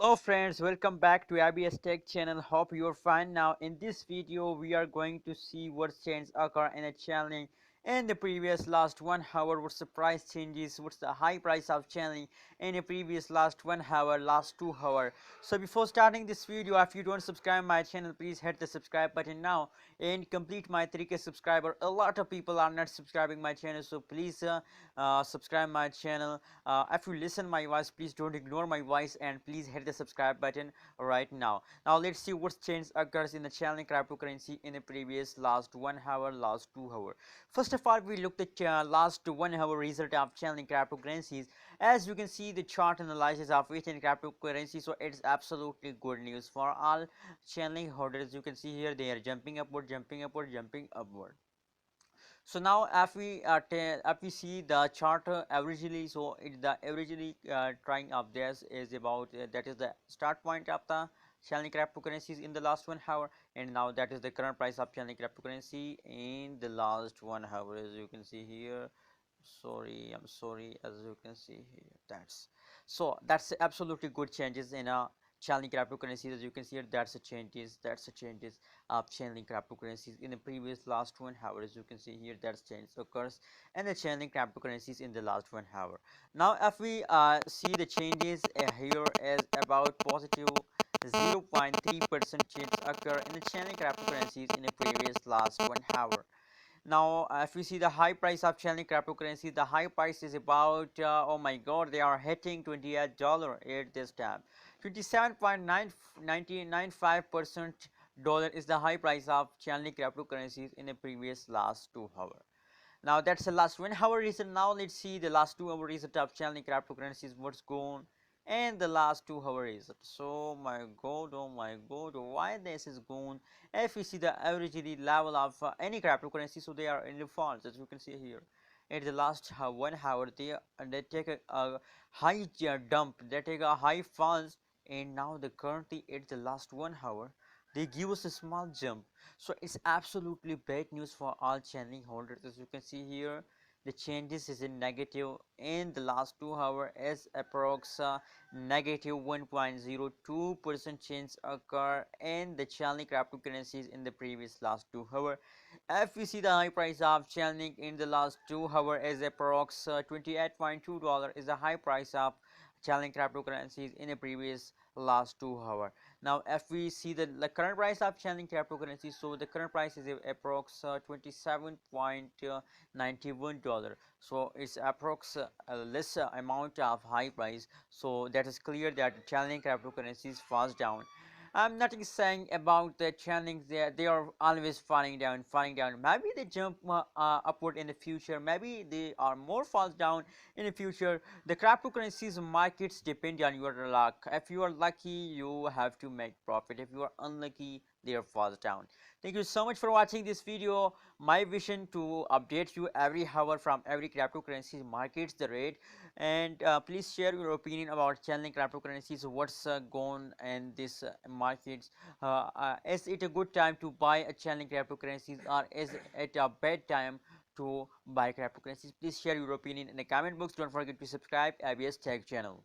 Hello friends, welcome back to ABS Tech channel. Hope you're fine. Now in this video we are going to see what changes occur in a Chainlink in the previous last 1 hour. What's the price changes, what's the high price of Chainlink in the previous last 1 hour, last 2 hour. So before starting this video, if you don't subscribe my channel, please hit the subscribe button now and complete my 3k subscriber. A lot of people are not subscribing my channel, so please subscribe my channel. If you listen my voice, please don't ignore my voice and please hit the subscribe button right now. Now let's see what change occurs in the Chainlink cryptocurrency in the previous last 1 hour, last 2 hour. First of all, we looked at last 1 hour result of Chainlink cryptocurrencies. As you can see the chart analysis of each and cryptocurrency, so it's absolutely good news for all Chainlink holders. You can see here they are jumping upward, jumping upward, jumping upward. So now if we see the chart averagely, so it the averagely trying of this is about that is the start point of the Chainlink cryptocurrencies in the last 1 hour, and now that is the current price of Chainlink cryptocurrency in the last 1 hour. As you can see here, I'm sorry, as you can see here, that's absolutely good changes in a Chainlink cryptocurrencies. As you can see here, that's the changes of Chainlink cryptocurrencies in the previous last 1 hour. As you can see here, that's change occurs and the Chainlink cryptocurrencies in the last 1 hour. Now if we see the changes here is about positive 0.3% change occur in the Chainlink cryptocurrencies in the previous last 1 hour. Now if we see the high price of Chainlink cryptocurrency, the high price is about oh my god, they are hitting $28 at this time. 27.995% dollar is the high price of Chainlink cryptocurrencies in the previous last 2 hour. Now that's the last 1 hour result. Now let's see the last 2 hour result of Chainlink cryptocurrencies, what's going and the last 2 hour result. So oh my god, why this is going? If we see the average level of any cryptocurrency, so they are in the falls. As you can see here, at the last 1 hour they take a high dump, they take a high falls, and now the currently at the last 1 hour they give us a small jump. So it's absolutely bad news for all Chainlink holders. As you can see here, the changes is in negative in the last 2 hour as approx negative 1.02% change occur in the Chainlink cryptocurrencies in the previous last 2 hour. If we see the high price of Chainlink in the last 2 hour is approx $28.2 is the high price of Chainlink cryptocurrencies in the previous last 2 hour. Now if we see the current price of Chainlink cryptocurrency, so the current price is approx $27.91. So it's approx less amount of high price, so that is clear that Chainlink cryptocurrencies falls down. I'm not saying about the Chainlink, they are always falling down, falling down. Maybe they jump upward in the future, maybe they are more falls down in the future. The cryptocurrencies markets depend on your luck. If you are lucky, you have to make profit. If you are unlucky, they are falls down. Thank you so much for watching this video. My vision to update you every hour from every cryptocurrency markets, the rate, and please share your opinion about Chainlink cryptocurrencies. What's going in this markets? Is it a good time to buy a Chainlink cryptocurrencies, or is it a bad time to buy cryptocurrencies? Please share your opinion in the comment box. Don't forget to subscribe ABS Tech channel.